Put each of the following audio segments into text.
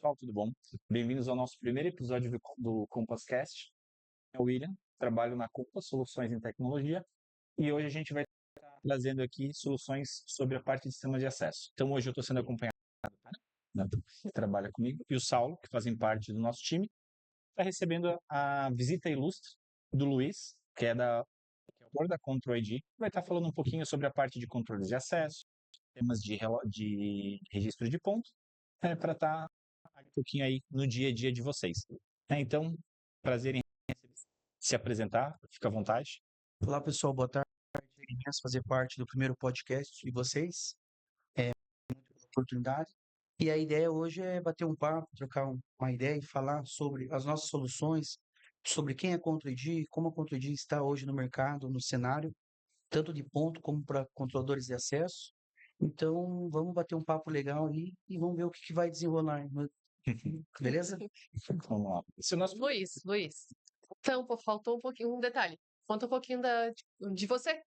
pessoal, tudo bom? Bem-vindos ao nosso primeiro episódio do CompassCast. É o William, trabalho na Compass Soluções em Tecnologia e hoje a gente vai estar trazendo aqui soluções sobre a parte de sistemas de acesso. Então hoje eu estou sendo acompanhado que trabalha comigo, e o Saulo, que fazem parte do nosso time, está recebendo a visita ilustre do Luiz, que é autor da Control ID, vai estar falando um pouquinho sobre a parte de controles de acesso, temas de registro de pontos, para estar um pouquinho aí no dia a dia de vocês. Então, prazer em se apresentar, fica à vontade. Olá, pessoal, boa tarde. É imenso fazer parte do primeiro podcast de vocês. É muita oportunidade. E a ideia hoje é bater um papo, trocar uma ideia e falar sobre as nossas soluções, sobre quem é a Control ID, como a Control ID está hoje no mercado, no cenário, tanto de ponto como para controladores de acesso. Então, vamos bater um papo legal aí e vamos ver o que vai desenrolar. Beleza? Vamos lá. Esse é o nosso... Luiz. Então, faltou um pouquinho, um detalhe. Conta um pouquinho de você.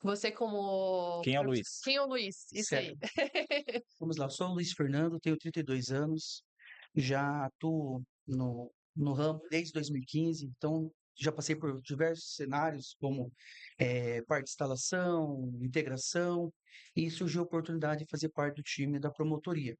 Você como... Quem é o Luiz? Quem é o Luiz? Isso Certo. aí. Vamos lá, eu sou o Luiz Fernando, tenho 32 anos, já atuo no ramo desde 2015, então já passei por diversos cenários, como parte de instalação, integração, e surgiu a oportunidade de fazer parte do time da promotoria.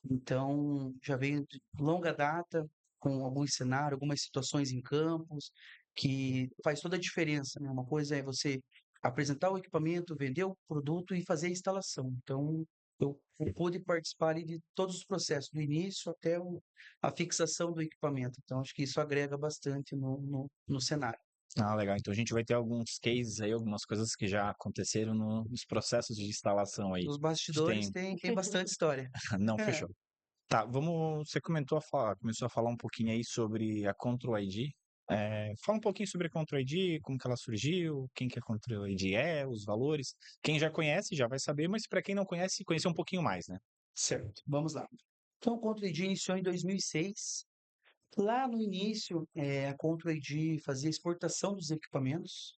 Então, já venho de longa data, com alguns cenários, algumas situações em campos, que faz toda a diferença, né? Uma coisa é você apresentar o equipamento, vender o produto e fazer a instalação. Então, eu pude participar ali de todos os processos, do início até a fixação do equipamento. Então, acho que isso agrega bastante no cenário. Ah, legal. Então a gente vai ter alguns cases aí, algumas coisas que já aconteceram nos processos de instalação aí. Os bastidores tem bastante história. Não, fechou. Tá, você começou a falar um pouquinho aí sobre a Control ID. Fala um pouquinho sobre a Control ID, como que ela surgiu, quem que a Control ID é, os valores. Quem já conhece já vai saber, mas para quem não conhece, conhecer um pouquinho mais, né? Certo, vamos lá. Então, o Control ID iniciou em 2006. Lá no início, a Control ID fazia exportação dos equipamentos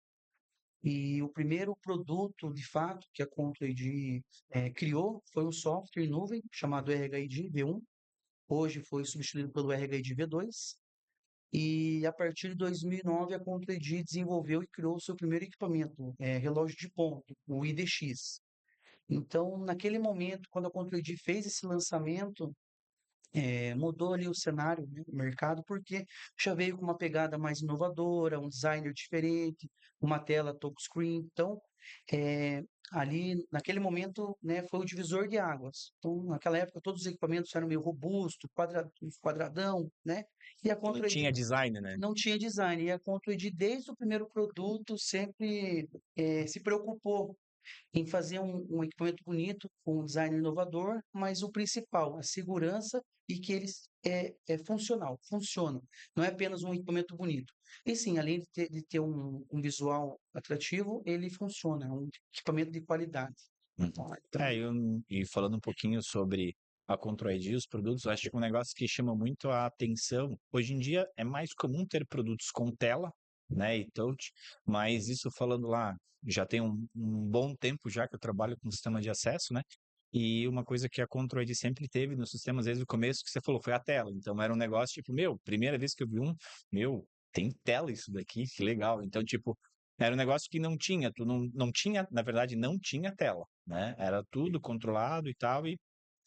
e o primeiro produto, de fato, que a Control ID criou foi um software em nuvem chamado RHID V1. Hoje foi substituído pelo RHID V2. E a partir de 2009, a Control ID desenvolveu e criou o seu primeiro equipamento, relógio de ponto, o IDX. Então, naquele momento, quando a Control ID fez esse lançamento, mudou ali o cenário, né, o mercado, porque já veio com uma pegada mais inovadora, um designer diferente, uma tela touchscreen. Então, ali, naquele momento, né, foi o divisor de águas. Então, naquela época, todos os equipamentos eram meio robustos, quadradão, né? E a Não Control ID tinha design, né? não tinha design. E a Control ID, desde o primeiro produto, sempre se preocupou em fazer um equipamento bonito, com um design inovador, mas o principal, a segurança e que ele é funcional, funciona. Não é apenas um equipamento bonito. E sim, além de ter um visual atrativo, ele funciona, é um equipamento de qualidade. Então, e falando um pouquinho sobre a Control ID, os produtos, eu acho que é um negócio que chama muito a atenção. Hoje em dia é mais comum ter produtos com tela, né, e touch, mas isso falando lá, já tem um bom tempo já que eu trabalho com sistema de acesso, né, e uma coisa que a Control ID sempre teve nos sistemas desde o começo, que você falou, foi a tela. Então era um negócio tipo, primeira vez que eu vi tem tela isso daqui, que legal. Então, tipo, era um negócio que não tinha, não tinha, na verdade, não tinha tela, né? Era tudo controlado e tal, e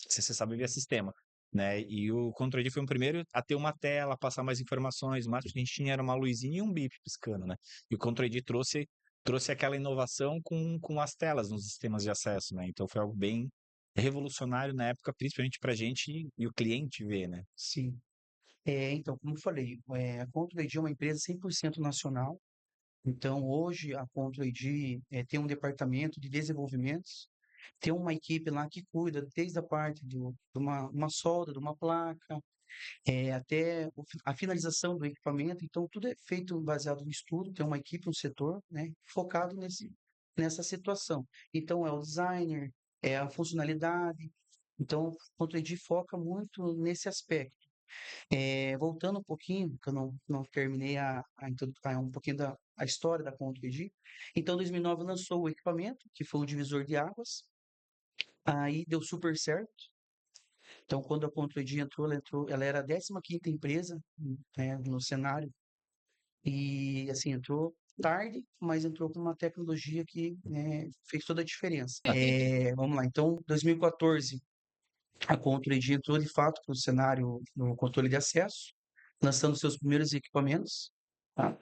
você sabe via sistema, né? E o Control ID foi o primeiro a ter uma tela, passar mais informações, mas que a gente tinha era uma luzinha e um bip piscando, né? E o Control ID trouxe aquela inovação com as telas nos sistemas de acesso, né? Então foi algo bem revolucionário na época, principalmente para a gente e o cliente ver, né? Sim. Então, como eu falei, a Control ID é uma empresa 100% nacional. Então, hoje, a Control ID tem um departamento de desenvolvimentos, tem uma equipe lá que cuida desde a parte de uma solda, de uma placa, até a finalização do equipamento. Então, tudo é feito baseado no estudo, tem uma equipe, um setor, né, focado nessa situação. Então, é o designer, é a funcionalidade. Então, a Control ID foca muito nesse aspecto. Voltando um pouquinho, que eu não terminei um pouquinho da a história da Control ID. Então, em 2009 lançou o equipamento, que foi o divisor de águas. Aí deu super certo. Então, quando a Controid entrou, ela era a 15ª empresa, né, no cenário. E, assim, entrou tarde, mas entrou com uma tecnologia que, né, fez toda a diferença. Vamos lá, então, 2014, a Controid entrou de fato no cenário no controle de acesso, lançando seus primeiros equipamentos. Tá?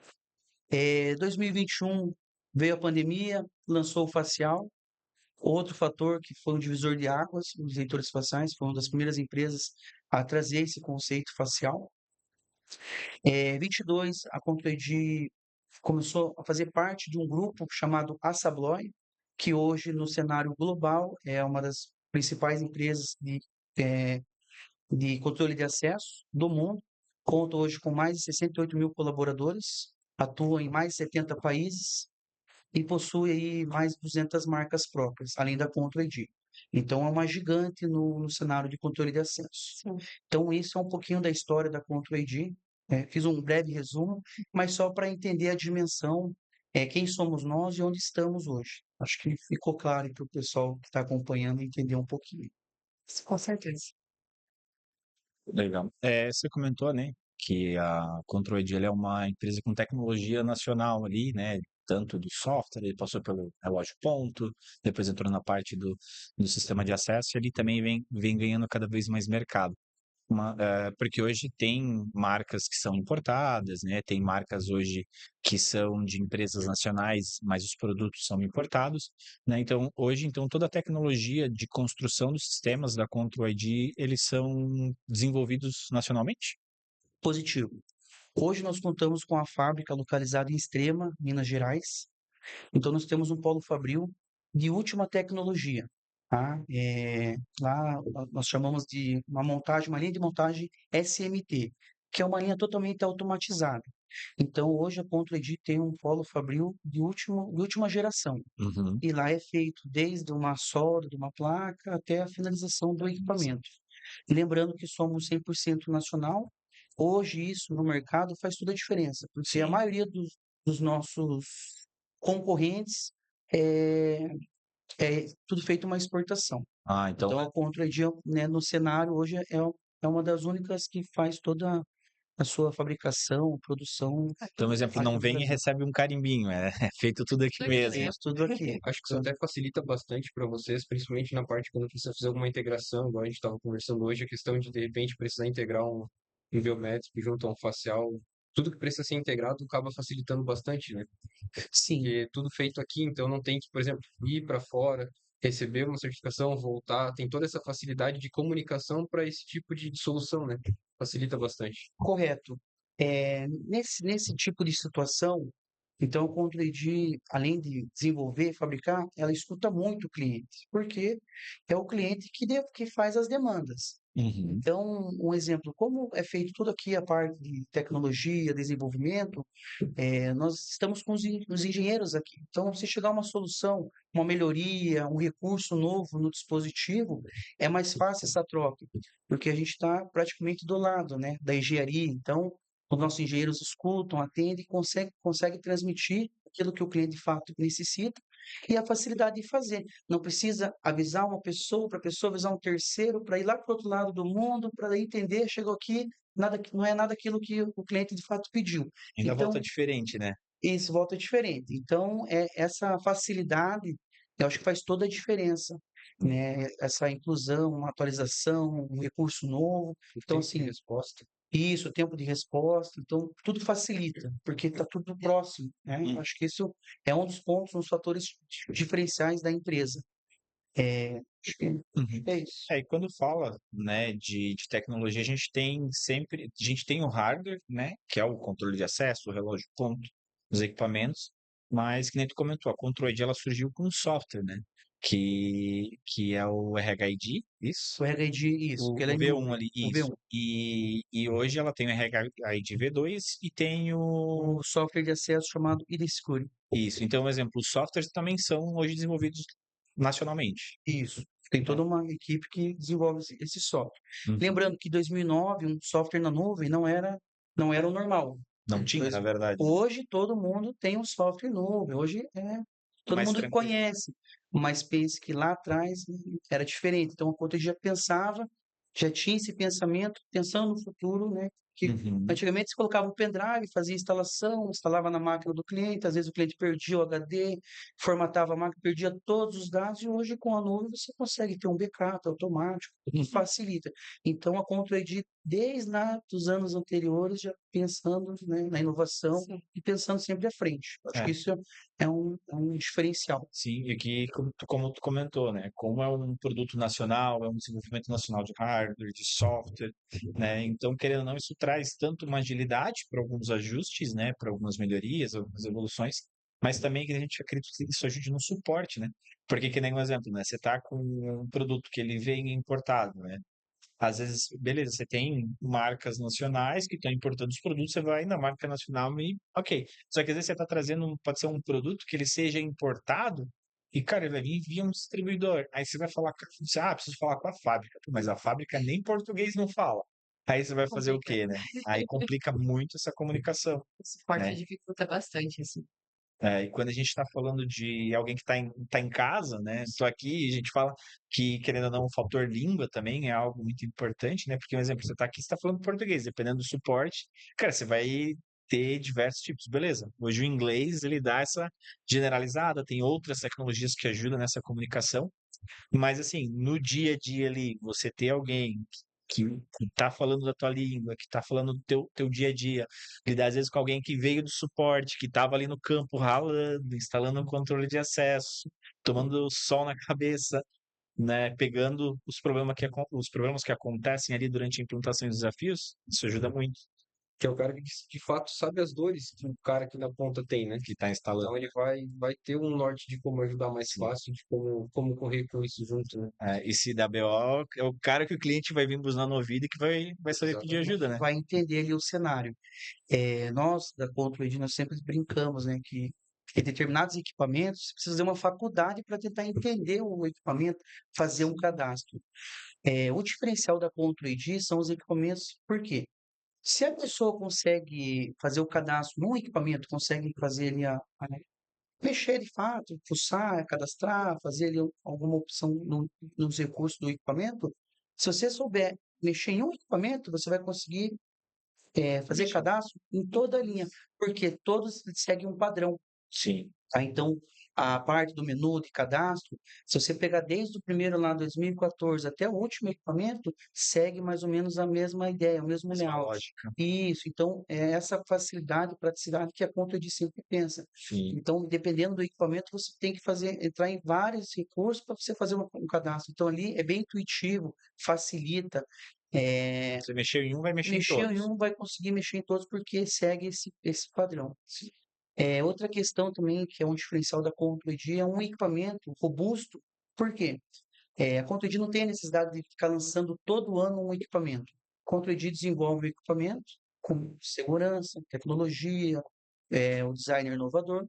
2021 veio a pandemia, lançou o facial. Outro fator que foi um divisor de águas, os leitores faciais, foi uma das primeiras empresas a trazer esse conceito facial. 22, a Controid começou a fazer parte de um grupo chamado Assabloy, que hoje, no cenário global, é uma das principais empresas de controle de acesso do mundo. Conta hoje com mais de 68 mil colaboradores, atua em mais de 70 países e possui aí mais de 200 marcas próprias, além da Controid. Então, é uma gigante no cenário de controle de acesso. Sim. Então, isso é um pouquinho da história da Controid. Fiz um breve resumo, mas só para entender a dimensão, quem somos nós e onde estamos hoje. Acho que ficou claro para o pessoal que está acompanhando entender um pouquinho. Com certeza. Legal. Você comentou, né, que a Controid ele é uma empresa com tecnologia nacional ali, né, tanto do software, ele passou pelo relógio ponto, depois entrou na parte do sistema de acesso e ele também vem ganhando cada vez mais mercado. Porque hoje tem marcas que são importadas, né? Tem marcas hoje que são de empresas nacionais, mas os produtos são importados, né? Então, hoje, toda a tecnologia de construção dos sistemas da Control ID, eles são desenvolvidos nacionalmente? Positivo. Hoje nós contamos com a fábrica localizada em Extrema, Minas Gerais. Então, nós temos um polo fabril de última tecnologia. Tá? Lá nós chamamos de uma linha de montagem SMT, que é uma linha totalmente automatizada. Então, hoje a Controid tem um polo fabril de última geração. Uhum. E lá é feito desde uma solda de uma placa até a finalização do equipamento. Lembrando que somos 100% nacional. Hoje, isso no mercado faz toda a diferença, porque a Sim. maioria dos nossos concorrentes é tudo feito uma exportação. Então, Então, a Controid, né, no cenário hoje é uma das únicas que faz toda a sua fabricação, produção por exemplo, aqui não no vem e Brasil. recebe um carimbinho, é feito tudo aqui Tudo aqui mesmo. mesmo. Tudo aqui. Acho que isso até facilita bastante para vocês, principalmente na parte quando precisa fazer alguma integração, igual a gente estava conversando hoje, a questão de repente precisar integrar um biométrico junto a um facial. Tudo que precisa ser integrado acaba facilitando bastante, né? Sim, Porque é tudo feito aqui, então não tem que, por exemplo, ir para fora, receber uma certificação, voltar. Tem toda essa facilidade de comunicação para esse tipo de solução, né? Facilita bastante. correto. Nesse tipo de situação, então, a Controid, além de desenvolver, fabricar, ela escuta muito o cliente, porque é o cliente que faz as demandas. Uhum. Então, um exemplo, como é feito tudo aqui a parte de tecnologia, desenvolvimento, nós estamos com os engenheiros aqui. Então, se chegar uma solução, uma melhoria, um recurso novo no dispositivo, é mais fácil essa troca, porque a gente está praticamente do lado, né, da engenharia. Então, os nossos engenheiros escutam, atendem, consegue transmitir aquilo que o cliente de fato necessita e a facilidade de fazer. Não precisa avisar uma pessoa, para a pessoa avisar um terceiro, para ir lá para o outro lado do mundo, para entender, chegou aqui, não é nada aquilo que o cliente de fato pediu. Ainda Então, volta diferente, né? esse voto é diferente. Então, essa facilidade, eu acho que faz toda a diferença, né? Essa inclusão, uma atualização, um recurso novo. Então, Tempo de assim, resposta. isso, tempo de resposta, então tudo facilita, porque está tudo próximo, né? Eu acho que isso é um dos pontos, um dos fatores diferenciais da empresa. Acho que Uhum. é isso. E quando fala, né, de tecnologia, a gente tem o hardware, né, que é o controle de acesso, o relógio ponto, os equipamentos, mas que nem tu comentou, a Controid ela surgiu com um software, né, que é o RHID, O isso? RID, isso, que ela O é em V1 nuvem, ali, o isso. V1, E hoje ela tem o RHID V2 e tem o software de acesso chamado Idescure. isso. Então, por exemplo, os softwares também são hoje desenvolvidos nacionalmente, Isso. Tem né? toda uma equipe que desenvolve esse software. Uhum. Lembrando que em 2009, um software na nuvem não era o normal. Não tinha, na verdade. Hoje todo mundo tem um software nuvem. Hoje todo Mais mundo tranquilo. conhece. Mas pense que lá atrás era diferente. Então a Conta já pensava já tinha esse pensamento, pensando no futuro, né? Que Uhum. antigamente você colocava um pendrive, fazia instalação, instalava na máquina do cliente, às vezes o cliente perdia o HD, formatava a máquina, perdia todos os dados, e hoje com a nuvem você consegue ter um backup automático, o que Uhum. facilita. Então a ControlID, desde lá dos anos anteriores, já pensando, né, na inovação Sim. e pensando sempre à frente. Acho É. que isso é um diferencial. Sim, e que, como tu comentou, né? Como é um produto nacional, é um desenvolvimento nacional de hardware, de software, né? Então, querendo ou não, isso traz tanto uma agilidade para alguns ajustes, né? Para algumas melhorias, algumas evoluções, mas também que a gente acredita que isso ajude no suporte, né? Porque, que nem um exemplo, né? Você está com um produto que ele vem importado, né? Às vezes, beleza, você tem marcas nacionais que estão importando os produtos, você vai na marca nacional e ok. Só que às vezes você está trazendo, pode ser um produto que ele seja importado e, cara, ele vai vir via um distribuidor. Aí você vai falar, preciso falar com a fábrica. Pô, mas a fábrica nem português não fala. Aí você vai fazer o Complica. quê, né? Aí complica muito essa comunicação, O suporte né? dificulta bastante, assim. E quando a gente está falando de alguém que tá em casa, né? Estou aqui, a gente fala que, querendo ou não, o fator língua também é algo muito importante, né? Porque, um exemplo, você está aqui, você está falando português, dependendo do suporte, cara, você vai ter diversos tipos, beleza. Hoje o inglês, ele dá essa generalizada, tem outras tecnologias que ajudam nessa comunicação, mas, assim, no dia a dia ali, você ter alguém que tá falando da tua língua, que tá falando do teu dia a dia, lidar às vezes com alguém que veio do suporte, que tava ali no campo ralando, instalando um controle de acesso, tomando sol na cabeça, né, pegando os problemas que acontecem ali durante a implantação e os desafios, isso ajuda muito, Que é o cara que de fato sabe as dores que o cara aqui na ponta tem, né? que tá instalando. Então ele vai ter um norte de como ajudar mais Sim. fácil, de como correr com isso junto, né? E se dá BO, é o cara que o cliente vai vir buscar no ouvido e que vai saber pedir Exatamente. ajuda, né? Vai entender ali o cenário. Nós, da ControlID, nós sempre brincamos, né, que em determinados equipamentos você precisa fazer uma faculdade para tentar entender o equipamento, fazer um cadastro. O diferencial da ControlID são os equipamentos, por quê? Se a pessoa consegue fazer o cadastro num equipamento, consegue fazer ali mexer de fato, fuçar, cadastrar, fazer ali alguma opção nos recursos do equipamento, se você souber mexer em um equipamento, você vai conseguir fazer cadastro em toda a linha, porque todos seguem um padrão. Sim. Tá? Então, a parte do menu de cadastro, se você pegar desde o primeiro lá, 2014, até o último equipamento, segue mais ou menos a mesma ideia, o mesmo Mesma layout. lógica. Isso, então, é essa facilidade, praticidade que a ControlID sempre pensa. Sim. Então, dependendo do equipamento, você tem que entrar em vários recursos para você fazer um cadastro. Então, ali é bem intuitivo, facilita. Você mexeu em um, vai mexer em Mexeu em todos. um, vai conseguir mexer em todos porque segue esse padrão. Outra questão também que é um diferencial da ControlID é um equipamento robusto. Por quê? A ControlID não tem a necessidade de ficar lançando todo ano um equipamento. A ControlID desenvolve o equipamento com segurança, tecnologia, o design inovador.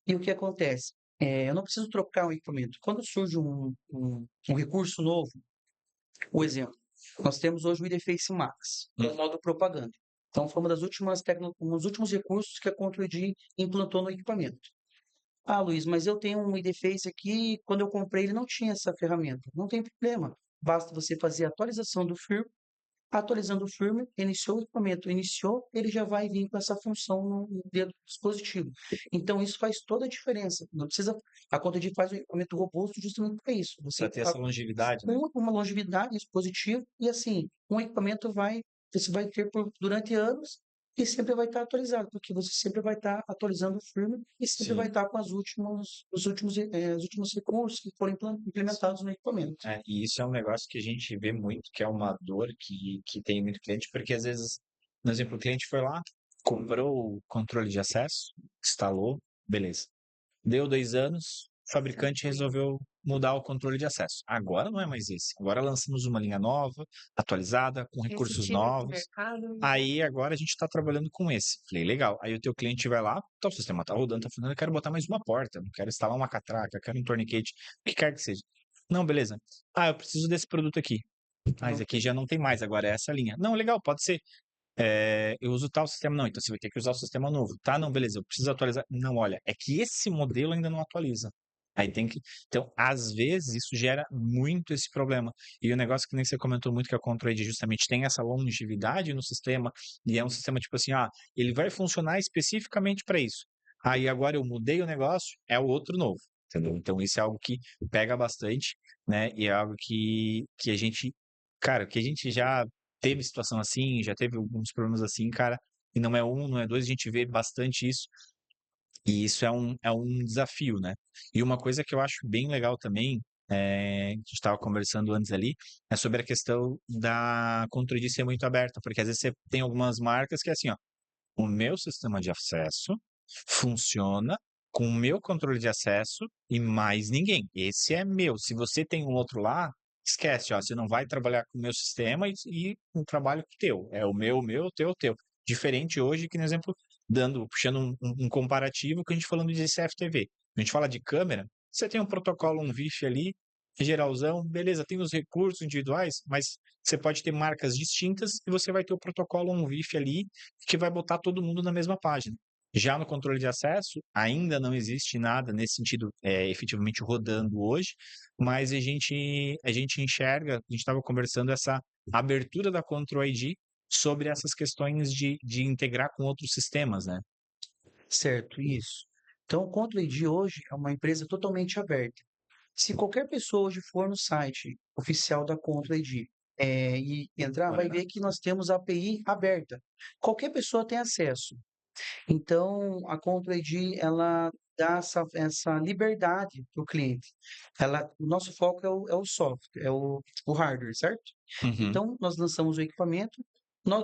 E o que acontece? Eu não preciso trocar um equipamento. Quando surge um recurso novo, o exemplo, nós temos hoje o IDFace Max, no modo propaganda. Então, foi uma das últimas um dos últimos recursos que a ControlID implantou no equipamento. Ah, Luiz, mas eu tenho um IDFace aqui, quando eu comprei ele não tinha essa ferramenta. Não tem problema. Basta você fazer a atualização do firmware. Atualizando o firmware, iniciou o equipamento, iniciou, ele já vai vir com essa função dentro do dispositivo. Então, isso faz toda a diferença. Não precisa, a ControlID faz um equipamento robusto justamente para isso. Você Pra ter essa longevidade, né? uma longevidade dispositiva e assim, um equipamento você vai ter durante anos e sempre vai estar atualizado, porque você sempre vai estar atualizando o firmware e sempre vai Sim. estar com os últimos recursos que foram implementados no equipamento. E isso é um negócio que a gente vê muito, que é uma dor que tem muito cliente, porque às vezes, por exemplo, o cliente foi lá, comprou o controle de acesso, instalou, beleza. Deu 2 anos, o fabricante resolveu mudar o controle de acesso. Agora não é mais esse. Agora lançamos uma linha nova, atualizada, com recursos Receptiva pro novos. mercado. Aí agora a gente está trabalhando com esse. Falei, legal. Aí o teu cliente vai lá, tá, o sistema tá rodando, tá funcionando, eu quero botar mais uma porta, não quero instalar uma catraca, eu quero um torniquete, o que quer que seja. Não, beleza. Eu preciso desse produto aqui. Esse aqui já não tem mais, agora é essa linha. Não, legal, pode ser. Eu uso tal sistema. Não, então você vai ter que usar o sistema novo. Tá, não, beleza, eu preciso atualizar. Não, olha, é que esse modelo ainda não atualiza. Aí tem que. Então, às vezes, isso gera muito esse problema. E o negócio que nem você comentou muito que a Control justamente tem essa longevidade no sistema, e é um sistema tipo assim, ele vai funcionar especificamente para isso. Aí agora eu mudei o negócio, é o outro novo. Entendeu? Então, isso é algo que pega bastante, né? E é algo que a gente, cara, que a gente já teve situação assim, já teve alguns problemas assim, cara, e não é um, não é dois, a gente vê bastante isso. E isso é um desafio, né? E uma coisa que eu acho bem legal também, que a gente estava conversando antes ali, é sobre a questão da controle de ser muito aberta, porque às vezes você tem algumas marcas que é assim, ó, o meu sistema de acesso funciona com o meu controle de acesso e mais ninguém. Esse é meu. Se você tem um outro lá, esquece, ó, você não vai trabalhar com o meu sistema e um trabalho teu. É o meu, teu, teu. Diferente hoje, que, por exemplo, puxando um comparativo que a gente falando de CFTV. A gente fala de câmera, você tem um protocolo, um VIF ali, geralzão, beleza, tem os recursos individuais, mas você pode ter marcas distintas e você vai ter o protocolo, um VIF ali, que vai botar todo mundo na mesma página. Já no controle de acesso, ainda não existe nada nesse sentido efetivamente rodando hoje, mas a gente enxerga, a gente estava conversando essa abertura da Control ID sobre essas questões de integrar com outros sistemas, né? Certo, isso. Então, o Control ID hoje é uma empresa totalmente aberta. Se qualquer pessoa hoje for no site oficial da Control ID, e entrar, vai ver que nós temos a API aberta. Qualquer pessoa tem acesso. Então, a Control ID, ela dá essa liberdade para o cliente. O nosso foco é o software, é o hardware, certo? Uhum. Então, nós lançamos o equipamento.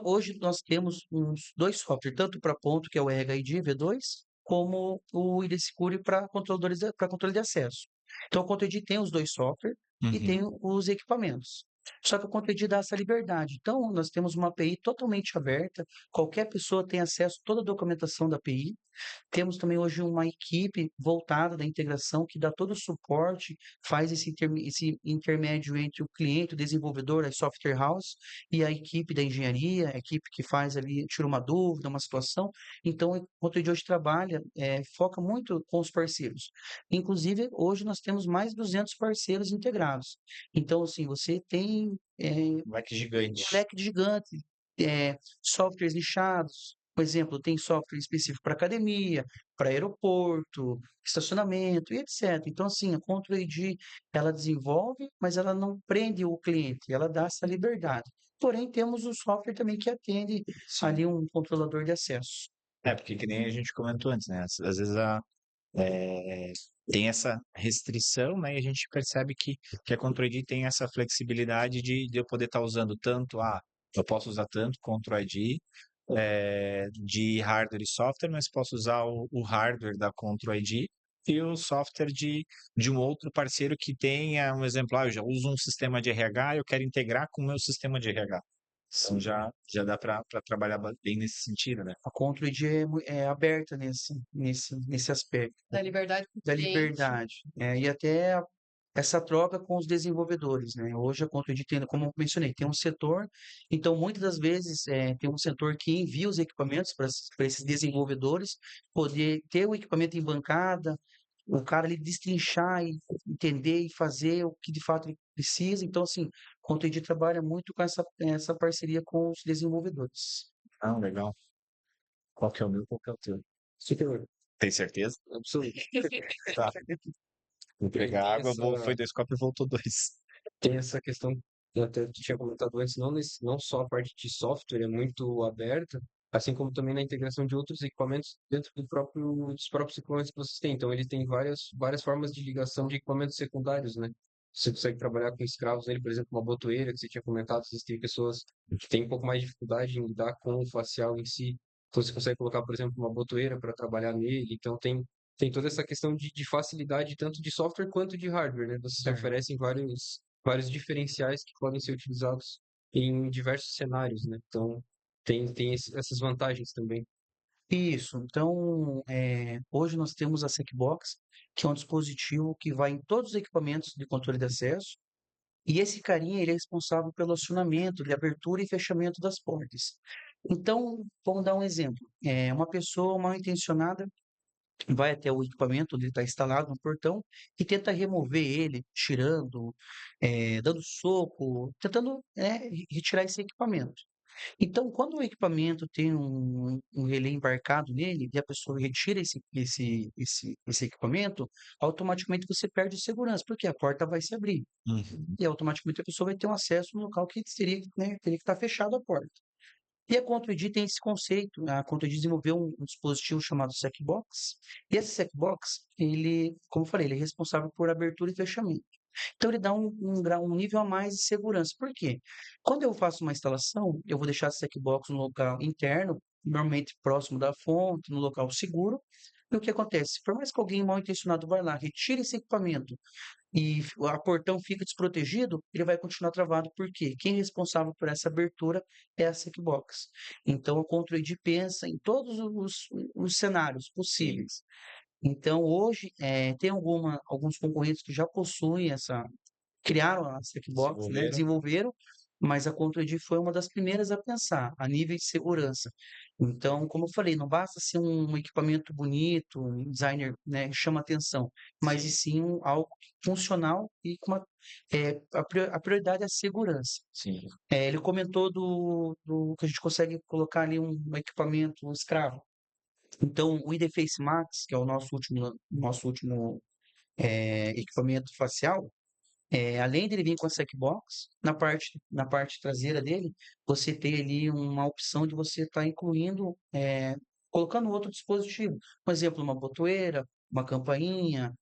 Hoje nós temos uns dois softwares, tanto para ponto, que é o RHID V2, como o ID Secure para controle de acesso. Então, o Control ID tem os dois softwares e Uhum. tem os equipamentos. Só que o Control ID dá essa liberdade. Então, nós temos uma API totalmente aberta, qualquer pessoa tem acesso a toda a documentação da API. Temos também hoje uma equipe voltada da integração que dá todo o suporte, faz esse intermédio entre o cliente, o desenvolvedor, a software house e a equipe da engenharia, a equipe que faz ali, tira uma dúvida, uma situação. Então, o Control de hoje trabalha, foca muito com os parceiros. Inclusive, hoje nós temos mais de 200 parceiros integrados. Então, assim, você tem Leque um gigante. leque gigante, softwares nichados. Por exemplo, tem software específico para academia, para aeroporto, estacionamento e etc. Então, assim, a Control ID, ela desenvolve, mas ela não prende o cliente, ela dá essa liberdade. Porém, temos o software também que atende ali um controlador de acesso. Porque que nem a gente comentou antes, né? Às vezes tem essa restrição, né? E a gente percebe que a Control ID tem essa flexibilidade de eu poder estar usando tanto, eu posso usar tanto Control ID de hardware e software, mas posso usar o hardware da Control ID e o software de um outro parceiro que tenha um exemplo, eu já uso um sistema de RH, eu quero integrar com o meu sistema de RH. Então já dá para trabalhar bem nesse sentido, né? A Control ID é aberta nesse aspecto. Da liberdade do Da cliente. liberdade. E até essa troca com os desenvolvedores, né? Hoje a Control tem, como eu mencionei, tem um setor, então muitas das vezes tem um setor que envia os equipamentos para esses desenvolvedores poder ter o equipamento em bancada, o cara ali destrinchar e entender e fazer o que de fato ele precisa. Então, assim, a Control trabalha muito com essa parceria com os desenvolvedores. Ah, legal. Qual que é o meu, qual que é o teu? Super, Tem certeza? absoluto. Tá. Vou E aí pegar tem água, foi essa, 2 copos e voltou 2. tem essa questão que eu até tinha comentado antes, não só a parte de software é muito aberta, assim como também na integração de outros equipamentos dentro dos próprios equipamentos que vocês têm. Então, ele tem várias formas de ligação de equipamentos secundários, né? Você consegue trabalhar com escravos nele, por exemplo, uma botoeira que você tinha comentado, existem pessoas que têm um pouco mais de dificuldade em lidar com o facial em si. Então, você consegue colocar, por exemplo, uma botoeira para trabalhar nele. Então, tem toda essa questão de facilidade, tanto de software quanto de hardware, né? Vocês Certo. oferecem vários diferenciais que podem ser utilizados em diversos cenários, né? Então, tem essas vantagens também. Isso. Então, hoje nós temos a Secbox, que é um dispositivo que vai em todos os equipamentos de controle de acesso, e esse carinha ele é responsável pelo acionamento, de abertura e fechamento das portas. Então, vamos dar um exemplo. Uma pessoa mal intencionada vai até o equipamento onde ele está instalado no portão e tenta remover ele, tirando, dando soco, tentando, retirar esse equipamento. Então, quando o equipamento tem um relé embarcado nele e a pessoa retira esse equipamento, automaticamente você perde segurança, porque a porta vai se abrir Uhum. e automaticamente a pessoa vai ter um acesso no local que teria, né, teria que estar fechado a porta. E a ContoID tem esse conceito. A ContoID desenvolveu um dispositivo chamado Secbox. E esse Secbox, ele, como eu falei, ele é responsável por abertura e fechamento. Então ele dá um nível a mais de segurança. Por quê? Quando eu faço uma instalação, eu vou deixar esse Secbox no local interno, normalmente próximo da fonte, no local seguro. E o que acontece? Por mais que alguém mal intencionado vá lá, retire esse equipamento e a portão fica desprotegido, ele vai continuar travado, porque quem é responsável por essa abertura é a Secbox. Então, a ControlID pensa em todos os cenários Sim. possíveis. Então, hoje, tem alguns concorrentes que já possuem criaram a Secbox, né, Desenvolveram. desenvolveram, mas a ControlID foi uma das primeiras a pensar a nível de segurança. Então, como eu falei, não basta ser um equipamento bonito, um designer, né, chama atenção, mas e Sim, sim algo funcional e com a prioridade é a segurança. sim. Ele comentou do que a gente consegue colocar ali um equipamento escravo. Então, o IDFace Max, que é o nosso último equipamento facial, além dele vir com a Checkbox, na parte traseira dele, você tem ali uma opção de você estar incluindo, colocando outro dispositivo. Um exemplo, uma botoeira, uma campainha,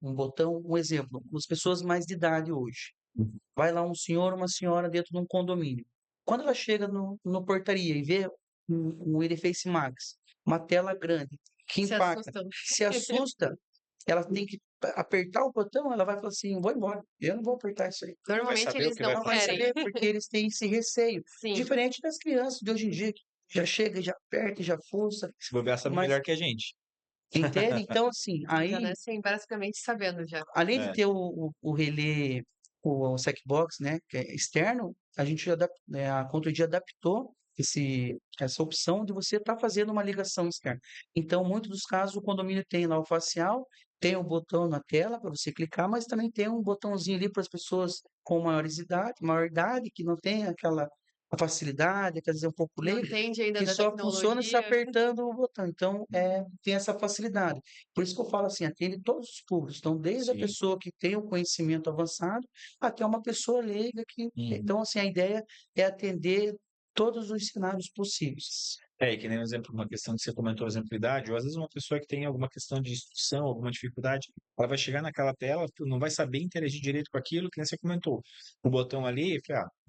um botão. Um exemplo, as pessoas mais de idade hoje. Uhum. Vai lá um senhor ou uma senhora dentro de um condomínio. Quando ela chega no portaria e vê um Interface Max, uma tela grande, que Se impacta, assustam. se assusta, ela tem que apertar o botão, ela vai falar assim, vou embora, eu não vou apertar isso aí. Não vai Normalmente saber o eles que vai não Não vai querem. fazer. saber, porque eles têm esse receio. Sim. Diferente das crianças de hoje em dia, que já chega, já aperta, já fuça, Se bobear, sabe mas melhor que a gente. entende? Então, assim, Já aí, nascem basicamente sabendo já. além de É. ter o relé, o Checkbox, né, que é externo, a ControlID adaptou essa opção de você estar fazendo uma ligação externa. Então, muitos dos casos, o condomínio tem lá o facial, tem o botão na tela para você clicar, mas também tem um botãozinho ali para as pessoas com maior idade, que não tem aquela a facilidade, quer dizer, um pouco Não leigo, entende ainda que da só funciona se tecnologia. apertando o botão. Então, tem essa facilidade. Por isso que eu falo assim, atende todos os públicos. Então, desde a Sim. pessoa que tem o conhecimento avançado até uma pessoa leiga que. Uhum. Então, assim, a ideia é atender todos os cenários possíveis. E que nem um exemplo, uma questão que você comentou, exemplicidade, ou às vezes uma pessoa que tem alguma questão de instrução, alguma dificuldade, ela vai chegar naquela tela, não vai saber interagir direito com aquilo, que nem você comentou. O botão ali,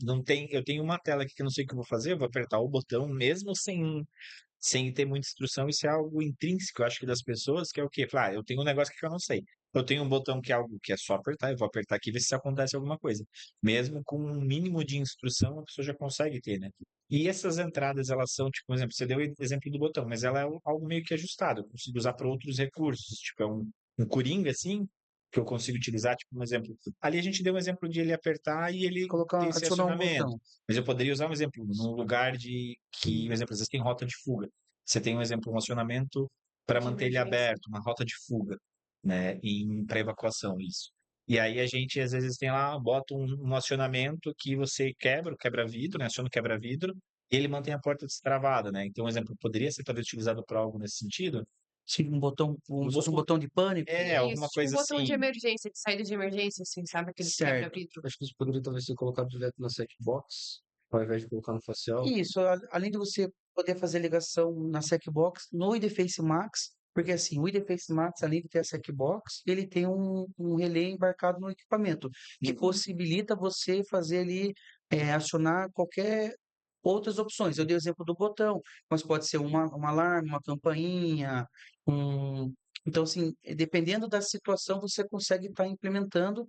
não tem, eu tenho uma tela aqui que eu não sei o que eu vou fazer, eu vou apertar o botão mesmo sem ter muita instrução, isso é algo intrínseco, eu acho que das pessoas, que é o quê? Falar, eu tenho um negócio aqui que eu não sei. Eu tenho um botão que é algo que é só apertar, eu vou apertar aqui e ver se acontece alguma coisa. Mesmo com um mínimo de instrução, a pessoa já consegue ter, né? E essas entradas, elas são, tipo, por exemplo, você deu o exemplo do botão, mas ela é algo meio que ajustado, eu consigo usar para outros recursos, tipo, é um coringa, assim, que eu consigo utilizar, tipo, um exemplo. Ali a gente deu um exemplo de ele apertar e ele ter esse Adicionar um acionamento. botão. Mas eu poderia usar um exemplo, num lugar de que, um exemplo, às vezes tem rota de fuga. Você tem um exemplo, um acionamento para De manter ele emergência. aberto, uma rota de fuga, né, para evacuação, isso. E aí a gente, às vezes, tem lá, bota um acionamento que você quebra o quebra-vidro, né, aciona o quebra-vidro, e ele mantém a porta destravada, né? Então, um exemplo, poderia ser talvez utilizado para algo nesse sentido? Sim, um botão, como Um se fosse um botão, botão de pânico. alguma Isso, tipo um coisa botão de assim. emergência, de saída de emergência, assim, sabe? Aqueles Certo. quebra-vidro. Acho que isso poderia talvez ser colocado direto na Checkbox, ao invés de colocar no facial. Isso, além de você poder fazer ligação na Checkbox, no IDFace Max, porque assim, o IDFace Max, além de ter a Checkbox, ele tem um relé embarcado no equipamento, que possibilita você fazer ali, acionar qualquer outras opções. Eu dei o exemplo do botão, mas pode ser um alarme, uma campainha, então, assim, dependendo da situação, você consegue estar implementando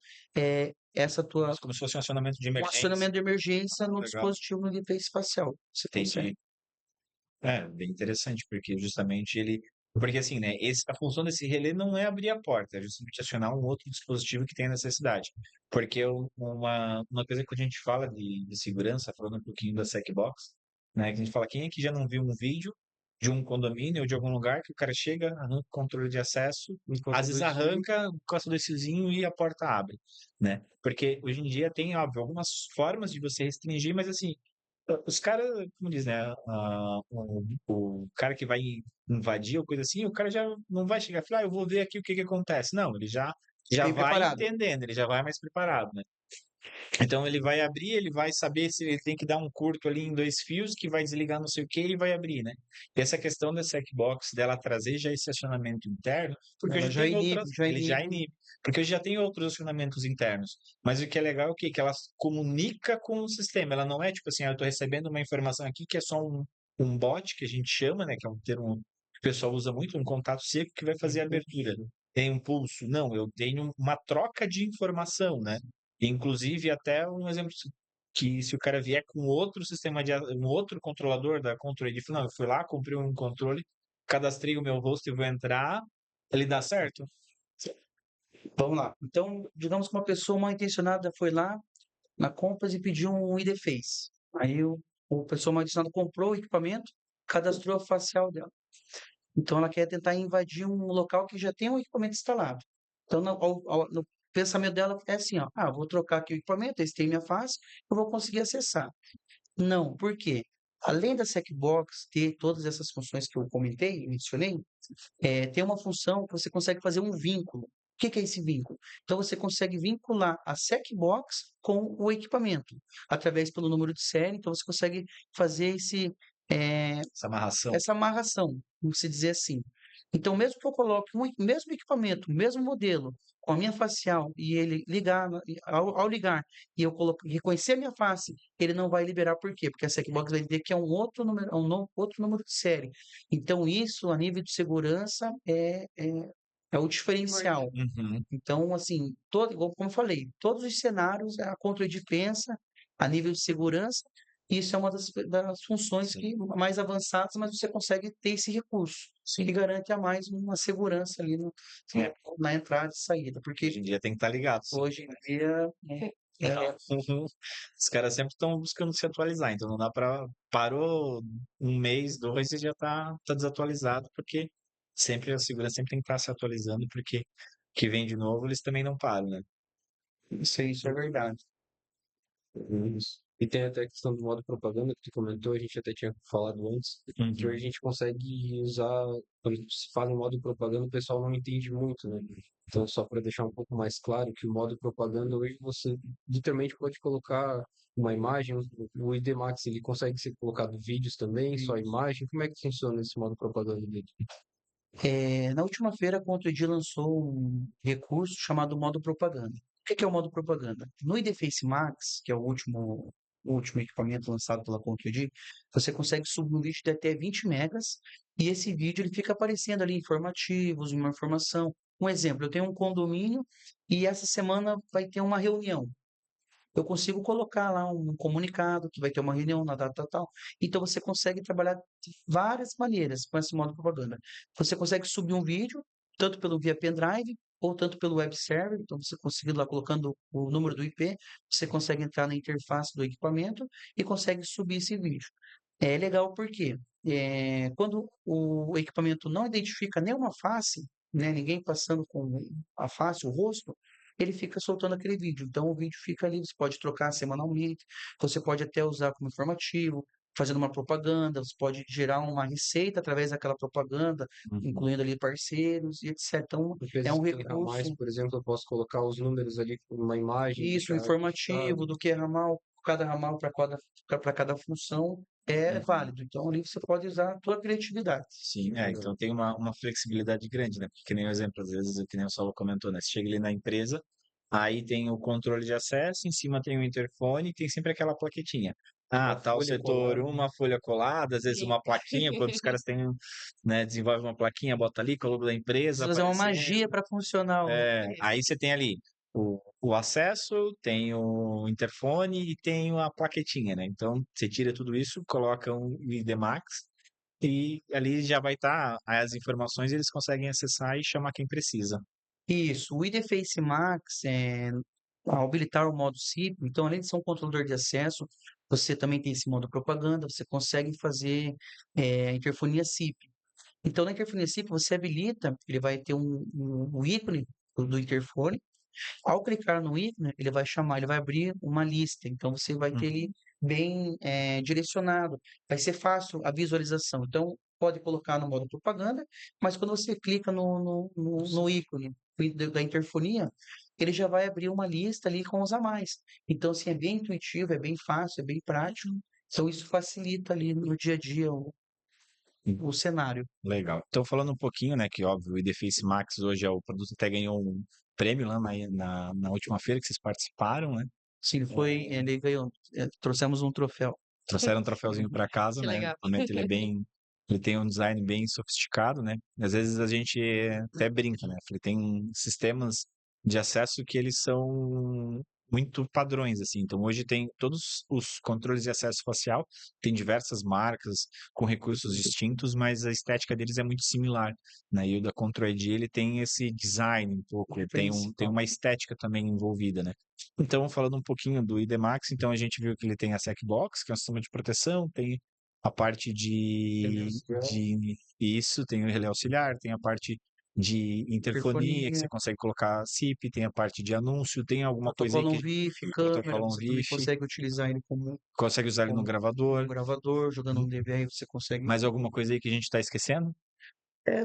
essa tua Como se fosse um acionamento de um emergência. acionamento de emergência no Legal. dispositivo no interface espacial. Você consegue. Entendi. Bem interessante, porque justamente ele. Porque assim, né? A função desse relé não é abrir a porta, é justamente acionar um outro dispositivo que tem necessidade. Porque uma coisa que a gente fala de segurança, falando um pouquinho da Checkbox, né? Que a gente fala, quem é que já não viu um vídeo de um condomínio ou de algum lugar que o cara chega, arranca o controle de acesso, Enquanto às vezes dois fios, arranca, encosta o dois fiozinhos e a porta abre, né? Porque hoje em dia tem, óbvio, algumas formas de você restringir, mas assim, os caras, como diz, né? O cara que vai invadir ou coisa assim, o cara já não vai chegar e falar, eu vou ver aqui o que que acontece. Não, ele já Bem vai preparado. entendendo, ele já vai mais preparado, né? Então ele vai abrir, ele vai saber se ele tem que dar um curto ali em dois fios, que vai desligar não sei o que e vai abrir, né? E essa questão da Checkbox dela trazer já esse acionamento interno, porque Ela hoje já tem inibe, outras, já ele já inibe. inibe, porque hoje já tem outros acionamentos internos. Mas o que é legal é o quê? Que ela comunica com o sistema. Ela não é tipo assim, eu estou recebendo uma informação aqui que é só um bot, que a gente chama, né? Que é um termo que o pessoal usa muito, um contato seco que vai fazer a abertura. Tem um pulso. Não, eu tenho uma troca de informação, né? Inclusive, até um exemplo que se o cara vier com outro sistema um outro controlador da Control ID, não, eu fui lá, comprei um controle, cadastrei o meu rosto e vou entrar, ele dá certo? Vamos lá. Então, digamos que uma pessoa mal intencionada foi lá na Compass e pediu um ID-Face. Aí o pessoa mal intencionada comprou o equipamento, cadastrou a facial dela. Então, ela quer tentar invadir um local que já tem um equipamento instalado. Então, no pensamento dela é assim, ó, vou trocar aqui o equipamento, esse tem minha face, eu vou conseguir acessar. Não, por quê? Além da Checkbox ter todas essas funções que eu comentei, mencionei, tem uma função que você consegue fazer um vínculo. O que que é esse vínculo? Então, você consegue vincular a Checkbox com o equipamento, através pelo número de série. Então, você consegue fazer Essa amarração. essa amarração, vamos se dizer assim. Então, mesmo que eu coloque o mesmo equipamento, o mesmo modelo, com a minha facial, e ele ligar, ao ligar, e eu reconhecer a minha face, ele não vai liberar. Por quê? Porque a Checkbox vai entender que é um outro número, outro número de série. Então, isso, a nível de segurança, é o diferencial. Uhum. Então, assim, como eu falei, todos os cenários a Control pensa a nível de segurança. Isso é uma das funções Sim, mais avançadas, mas você consegue ter esse recurso, que sim. garante a mais uma segurança ali É, na entrada e saída, porque hoje em dia tem que estar ligado, sim. hoje em dia Os caras sempre estão buscando se atualizar, então não dá para parou um mês, dois e já tá desatualizado, porque sempre a segurança sempre tem que estar se atualizando, porque que vem de novo eles também não param, né? isso é verdade. Isso. E tem até a questão do modo propaganda que tu comentou, a gente até tinha falado antes, que hoje a gente consegue usar, quando se fala em modo propaganda, o pessoal não entende muito, né? Então, só para deixar um pouco mais claro que o modo propaganda, hoje você literalmente pode colocar uma imagem, o ID Max ele consegue ser colocado vídeos também, só imagem. Como é que funciona esse modo propaganda dele? Na última feira, a ContoID lançou um recurso chamado modo propaganda. O que é o modo propaganda? No IDFace Max, que é o último equipamento lançado pela ContoID, você consegue subir um vídeo de até 20 megas e esse vídeo ele fica aparecendo ali informativos, uma informação. Um exemplo, eu tenho um condomínio e essa semana vai ter uma reunião. Eu consigo colocar lá um comunicado que vai ter uma reunião na data tal. Então você consegue trabalhar de várias maneiras com esse modo propaganda. Você consegue subir um vídeo, tanto pelo via pendrive, ou tanto pelo web server. Então você consegue lá colocando o número do IP, você consegue entrar na interface do equipamento e consegue subir esse vídeo. É legal porque quando o equipamento não identifica nenhuma face, né, ninguém passando com a face, o rosto, ele fica soltando aquele vídeo. Então o vídeo fica ali, você pode trocar semanalmente, você pode até usar como informativo, fazendo uma propaganda, você pode gerar uma receita através daquela propaganda, Uhum. incluindo ali parceiros e etc. Então Às vezes, é um tem ramais, recurso, por exemplo, eu posso colocar os números ali com uma imagem, isso, deixar informativo registrado. do que é ramal, cada ramal para cada função é Uhum. válido. Então ali você pode usar a tua criatividade. Sim, Legal. então tem uma flexibilidade grande, né? Porque, que nem o exemplo, às vezes, que nem o Saulo comentou, né? Você chega ali na empresa, aí tem o controle de acesso, em cima tem o interfone, e tem sempre aquela plaquetinha. Uma Tal folha setor, colada. uma folha colada, às vezes Sim. uma plaquinha, quando os caras têm, né, desenvolvem uma plaquinha, bota ali com o logo da empresa Precisa fazer uma magia aparecendo. para funcionar. Aí você tem ali o acesso, tem o interfone e tem a plaquetinha, né? Então você tira tudo isso, coloca um ID Max e ali já vai estar as informações, eles conseguem acessar e chamar quem precisa. Isso, o IDFace Max, ao habilitar o modo SIP, então, além de ser um controlador de acesso, você também tem esse modo propaganda, você consegue fazer interfonia SIP. Então, na interfonia SIP, você habilita, ele vai ter um ícone do interfone. Ao clicar no ícone, ele vai chamar, ele vai abrir uma lista. Então, você vai ter ele Uhum. bem direcionado. Vai ser fácil a visualização. Então, pode colocar no modo propaganda, mas quando você clica no ícone da interfonia, ele já vai abrir uma lista ali com os a mais. Então, assim, é bem intuitivo, é bem fácil, é bem prático. Então, isso facilita ali no dia a dia o cenário. Legal. Então, falando um pouquinho, né, que óbvio, o IDFace Max hoje é o produto até ganhou um prêmio lá na última feira que vocês participaram, né? Sim, ele ganhou, trouxemos um troféu. Trouxeram um troféuzinho para casa, Que né? legal. Realmente ele tem um design bem sofisticado, né? Às vezes a gente até brinca, né? Ele tem sistemas de acesso que eles são muito padrões, assim. Então hoje tem todos os controles de acesso facial, tem diversas marcas com recursos distintos, mas a estética deles é muito similar, né? E o da Control ID, ele tem esse design um pouco, tem uma estética também envolvida, né? Então, falando um pouquinho do ID Max, então a gente viu que ele tem a Checkbox, que é um sistema de proteção, tem a parte de isso, tem o relé auxiliar, tem a parte de interfonia, que você Interfonia, consegue colocar SIP, tem a parte de anúncio, tem alguma coisa aí protocolo que Wi-Fi, câmera, protocolo você também Wi-Fi, consegue utilizar ele consegue usar ele no como gravador. gravador, jogando um DVI, você consegue. Mais alguma coisa aí que a gente está esquecendo? É,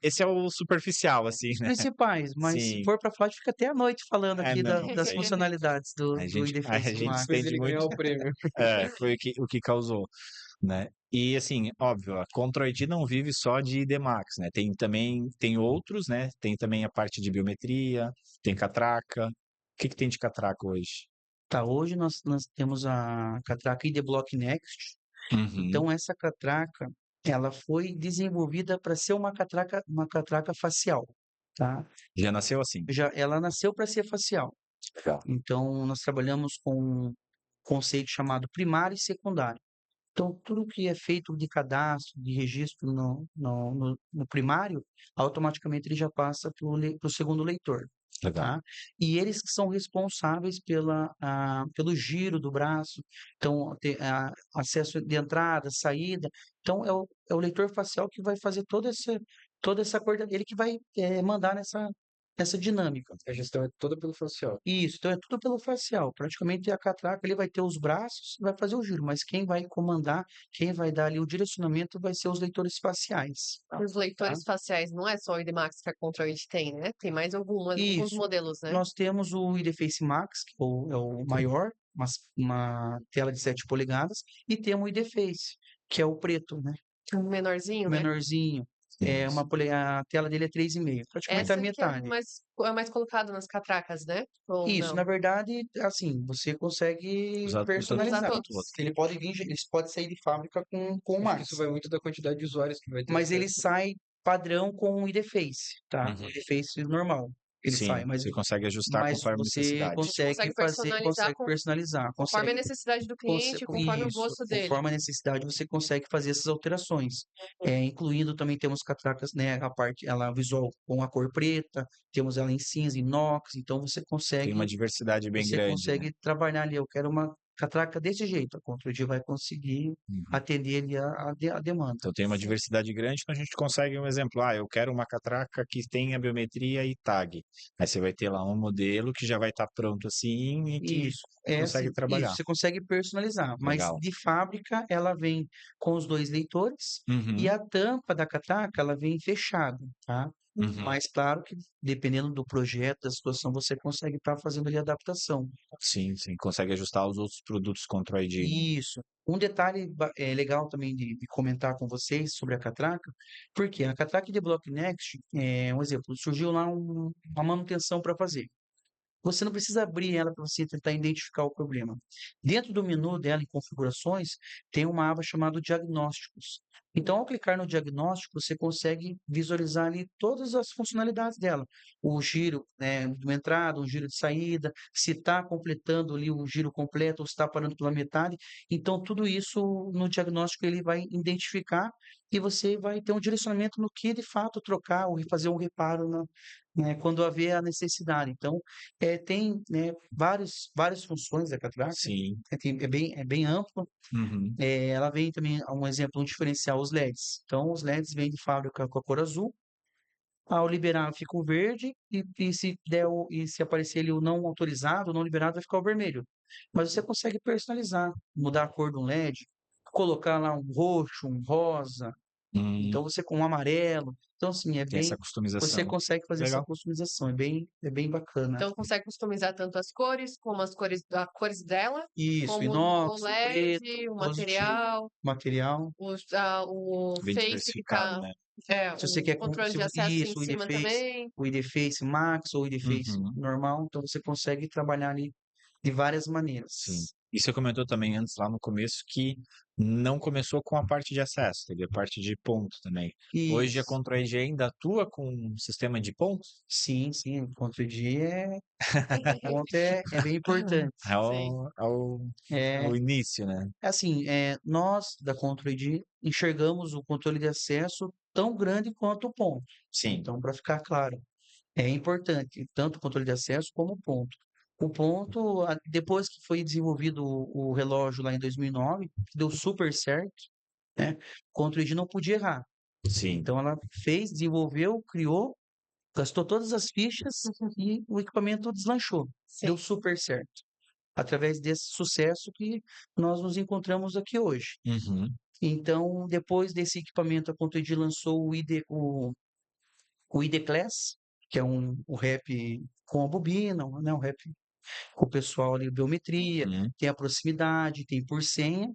Esse é o superficial, assim, os né? principais, mas se Sim. for para falar, a gente fica até a noite falando É, aqui não, das daí funcionalidades do a IDFace gente Max. Depois estende ele ganhar muito. o prêmio. Foi o que causou, né? E assim, óbvio, a Control ID não vive só de ID Max, né? Tem outros, né? Tem também a parte de biometria, tem catraca. O que tem de catraca hoje? Tá, hoje nós temos a catraca ID Block Next. Uhum. Então, essa catraca, ela foi desenvolvida para ser uma catraca facial, tá? Já nasceu assim. Ela nasceu para ser facial. Legal. Então, nós trabalhamos com um conceito chamado primário e secundário. Então, tudo que é feito de cadastro, de registro no primário, automaticamente ele já passa para o segundo leitor, Legal. tá? E eles que são responsáveis pelo giro do braço, então, acesso de entrada, saída. Então, é o leitor facial que vai fazer toda essa coordenação, ele que vai mandar nessa dinâmica. A gestão é toda pelo facial. Isso, então é tudo pelo facial. Praticamente a catraca ele vai ter os braços, vai fazer o giro, mas quem vai comandar, quem vai dar ali o direcionamento vai ser os leitores faciais. Os leitores faciais não é só o ID Max que a Control tem, né? Tem mais alguns Isso. modelos, né? Nós temos o IDFace Max, que é o maior, uma tela de 7 polegadas, e temos o IDFace, que é o preto, né? Um menorzinho, né? Menorzinho. A tela dele é 3,5, praticamente a Essa que é metade. mais colocado nas catracas, né? Ou Isso, não? na verdade, assim, você consegue Usar personalizar. todos. Ele pode sair de fábrica com o Acho que Max, isso vai muito da quantidade de usuários que vai ter mas ele acesso. sai padrão com o IDFace, tá? Uhum. O IDFace normal, ele sai, Sim, você consegue ajustar mas conforme a você necessidade. consegue personalizar personalizar, conforme a necessidade do cliente, conforme o isso, gosto dele. conforme a necessidade, você consegue fazer essas alterações. Incluindo também temos catracas, né, a parte, ela visual com a cor preta, temos ela em cinza, inox, então Tem uma diversidade bem grande, né? trabalhar ali, eu quero uma catraca desse jeito, a Control vai conseguir Uhum. atender ali a demanda. Então tem uma diversidade grande, então a gente consegue um exemplo. Eu quero uma catraca que tenha biometria e tag. Aí você vai ter lá um modelo que já vai estar pronto assim e que Isso, consegue assim, trabalhar. isso, você consegue personalizar, mas Legal. de fábrica ela vem com os 2 leitores e Uhum, a tampa da catraca ela vem fechada, tá? uhum. Mas claro que dependendo do projeto, da situação, você consegue estar fazendo ali a adaptação. Sim, sim. Consegue ajustar os outros produtos Control ID, né? Isso. Um detalhe legal também de comentar com vocês sobre a catraca, porque a catraca de Block Next, um exemplo, surgiu lá uma manutenção para fazer. Você não precisa abrir ela para você tentar identificar o problema. Dentro do menu dela, em configurações, tem uma aba chamada diagnósticos. Então, ao clicar no diagnóstico, você consegue visualizar ali todas as funcionalidades dela. O giro, né, de uma entrada, um giro de saída, se está completando ali o giro completo ou se está parando pela metade. Então, tudo isso no diagnóstico ele vai identificar e você vai ter um direcionamento no que de fato trocar ou fazer um reparo né, quando haver a necessidade. Então, tem, né, várias funções da Catraca, Sim. é bem amplo. Uhum. Ela vem também, um exemplo, um diferencial, os LEDs. Então, os LEDs vêm de fábrica com a cor azul. Ao liberar fica o verde e se aparecer ali o não autorizado, o não liberado, vai ficar o vermelho. Mas você consegue personalizar, mudar a cor do LED, colocar lá um roxo, um rosa, Hum, então você com um amarelo. Então, assim, tem essa você customização. consegue fazer essa Legal. customização, é bem bacana. Então consegue customizar tanto as cores, como as cores dela, Isso, como o inox, preto, LED, o positivo, material. o Bem Face que diversificado, tá, né? Se você o quer controle de acesso em o ID cima Face, também. o ID Face Max ou o ID Face Uhum. normal, então você consegue trabalhar ali de várias Sim. maneiras. E você comentou também antes, lá no começo, que não começou com a parte de acesso, teve a parte de ponto também. Hoje a Isso. Control-ID ainda atua com um sistema de pontos? Sim, o ponto de ponto é bem importante. É Sim, É, o início, né? assim, nós da Control ID enxergamos o controle de acesso tão grande quanto o ponto. Sim. Então, para ficar claro, é importante tanto o controle de acesso como o ponto. O ponto, depois que foi desenvolvido o relógio lá em 2009, que deu super certo, né? O Control não podia errar. Sim. Então ela fez, desenvolveu, criou, gastou todas as fichas e o equipamento deslanchou. Deu sim. super certo. Através desse sucesso que nós nos encontramos aqui hoje. Uhum. Então, depois desse equipamento, a Control lançou o ID Class, que é o rap com a bobina, né? Um rap com o pessoal ali, biometria, Uhum. tem a proximidade, tem por senha.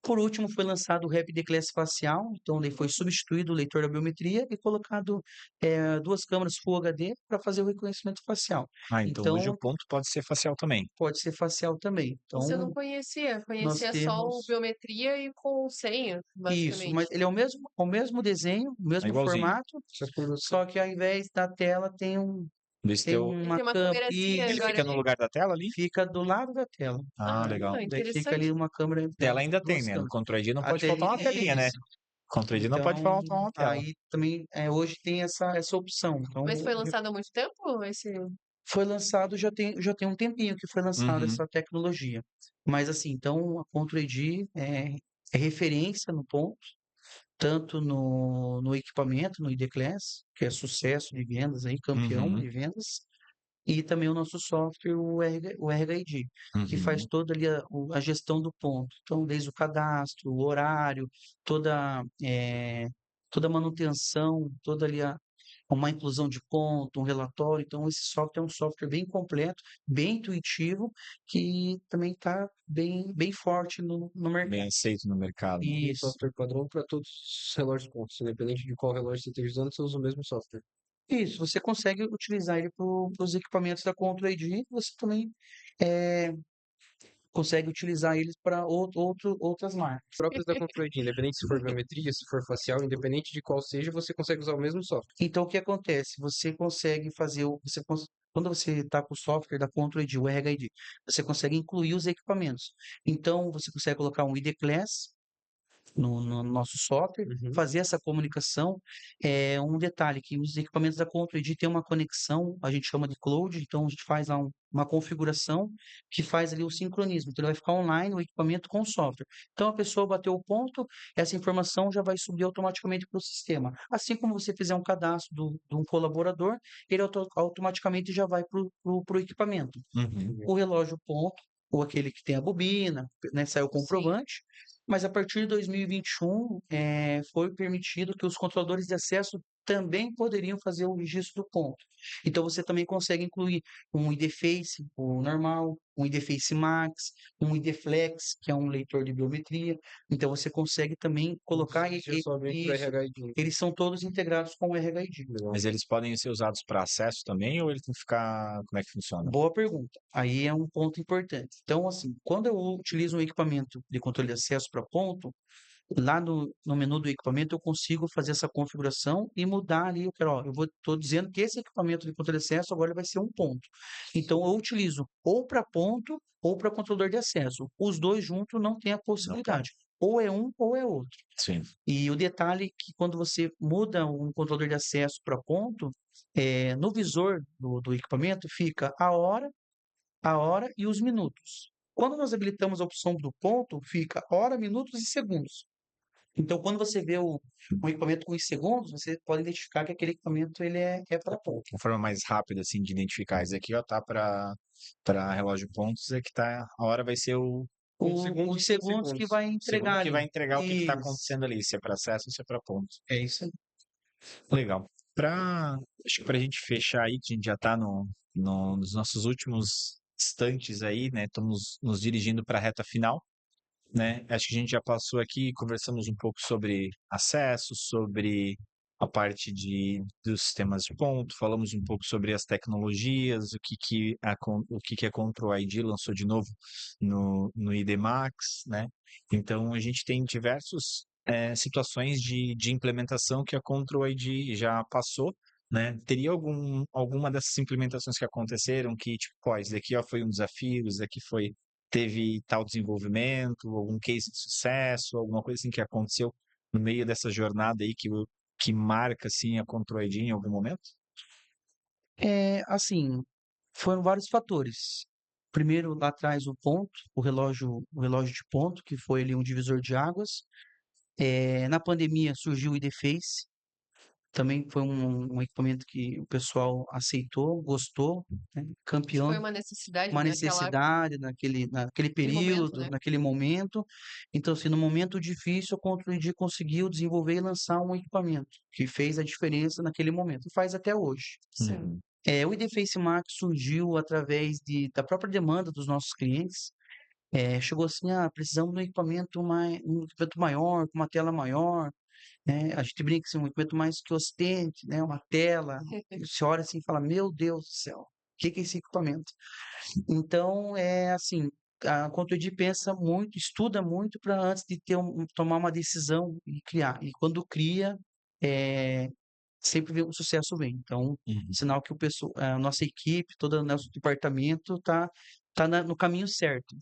Por último, foi lançado o Rap Declass Facial, então ele foi substituído o leitor da biometria e colocado duas câmeras Full HD para fazer o reconhecimento facial. Ah, então hoje o Então, ponto pode ser facial também. pode ser facial também. Isso eu não Então, conhecia. nós Conhecia só o temos biometria e com senha, isso, mas basicamente. ele é o mesmo desenho, o É mesmo igualzinho. formato, só que ao invés da tela Desse tem teu... Ele uma tem uma câmera, câmerazinha Ele isso, fica agora no ali. lugar da tela ali? fica do lado da tela. Ah, Ah, legal. Daí fica ali interessante. uma câmera, Tela ainda tem, duas né? No câmeras. Control ID não A pode faltar uma telinha, né? isso. Control ID não pode Então, faltar uma tela. aí também, hoje tem essa opção. Mas Então, foi lançado há muito tempo esse? foi lançado, já tem um tempinho que foi lançada Uhum. essa tecnologia. Mas assim, então a Control ID é referência no ponto, tanto no equipamento, no ID Class, que é sucesso de vendas aí, campeão Uhum. de vendas, e também o nosso software, o RHID, que faz Uhum. toda ali a gestão do ponto. Então, desde o cadastro, o horário, toda a manutenção, toda ali uma inclusão de ponto, um relatório. Então, esse software é um software bem completo, bem intuitivo, que também está bem forte no Bem mercado. aceito no mercado. E Isso. software padrão para todos os relógios pontos, independente de qual relógio você esteja usando, você usa o mesmo software. Isso, você consegue utilizar ele para os equipamentos da Control ID, você também eh, consegue utilizar eles para outras marcas. Próprios da Control ID, independente se for biometria, se for facial, independente de qual seja, você consegue usar o mesmo software. Então, o que acontece? Você consegue fazer, quando você está com o software da Control ID, o RHID, você consegue incluir os equipamentos. Então, você consegue colocar um ID Class no nosso software, Uhum. fazer essa comunicação. É um detalhe que os equipamentos da Control ID têm uma conexão, a gente chama de cloud, então a gente faz lá uma configuração que faz ali o sincronismo. Então ele vai ficar online o equipamento com o software. Então a pessoa bateu o ponto, essa informação já vai subir automaticamente para o sistema. Assim como você fizer um cadastro de um colaborador, ele automaticamente já vai para o equipamento. Uhum. O relógio ponto, ou aquele que tem a bobina, né, sai o Sim. comprovante, mas a partir de 2021 foi permitido que os controladores de acesso também poderiam fazer o registro do ponto. Então você também consegue incluir um ID Face, o normal, um ID Face Max, um ID Flex, que é um leitor de biometria. Então você consegue também colocar Isso é somente para isso. RHID. Eles são todos integrados com o RHID. Legal. Mas eles podem ser usados para acesso também ou ele tem que ficar. Como é que funciona? Boa pergunta. Aí é um ponto importante. Então, assim, quando eu utilizo um equipamento de controle de acesso para ponto, lá no menu do equipamento eu consigo fazer essa configuração e mudar ali, eu quero, ó, tô dizendo que esse equipamento de controle de acesso agora ele vai ser um ponto. Então eu utilizo ou para ponto ou para controlador de acesso. Os dois juntos não tem a possibilidade. Ou é um ou é outro. Sim. E o detalhe é que quando você muda um controlador de acesso para ponto, no visor do equipamento fica a hora e os minutos. Quando nós habilitamos a opção do ponto, fica hora, minutos e segundos. Então, quando você vê um equipamento com os segundos, você pode identificar que aquele equipamento ele é para ponto. Uma forma mais rápida, assim, de identificar. Esse aqui, ó, tá para relógio pontos, é que tá, a hora vai ser o segundo Os e segundos que vai segundo entregar que vai ali. entregar o que está Isso. acontecendo ali, se é para acesso ou se é para pontos. É isso aí. Legal. Acho que para a gente fechar aí, que a gente já está nos nossos últimos instantes aí, né? Estamos nos dirigindo para a reta final, né? Acho que a gente já passou aqui, conversamos um pouco sobre acesso, sobre a parte dos sistemas de ponto, falamos um pouco sobre as tecnologias, o que a Control ID lançou de novo no ID Max, né? Então, a gente tem diversos situações de implementação que a Control ID já passou, né? Teria alguma dessas implementações que aconteceram que, tipo, pô, isso daqui ó, foi um desafio, isso daqui teve tal desenvolvimento, algum case de sucesso, alguma coisa assim que aconteceu no meio dessa jornada aí que marca assim a Control ID em algum momento? Assim, foram vários fatores. Primeiro, lá atrás, o ponto, o relógio de ponto, que foi ali um divisor de águas. Na pandemia surgiu o IDFace, também foi um equipamento que o pessoal aceitou, gostou, né? Campeão, Foi uma necessidade uma naquela, necessidade naquele naquele momento, período, né? naquele momento. Então, assim, no momento difícil, a Control conseguiu desenvolver e lançar um equipamento que fez a diferença naquele momento, e faz até hoje. Sim. O IDFace Max surgiu através da própria demanda dos nossos clientes. Chegou assim, precisamos de um equipamento maior, com uma tela maior, né? A gente brinca assim, um equipamento mais que ostente, né? Uma tela. E você olha assim e fala, meu Deus do céu, o que é esse equipamento? Então, assim, a Control pensa muito, estuda muito para antes de tomar uma decisão e criar. E quando cria, sempre vê o sucesso vem. Então, Uhum. sinal que a nossa equipe, todo o nosso departamento tá no caminho certo.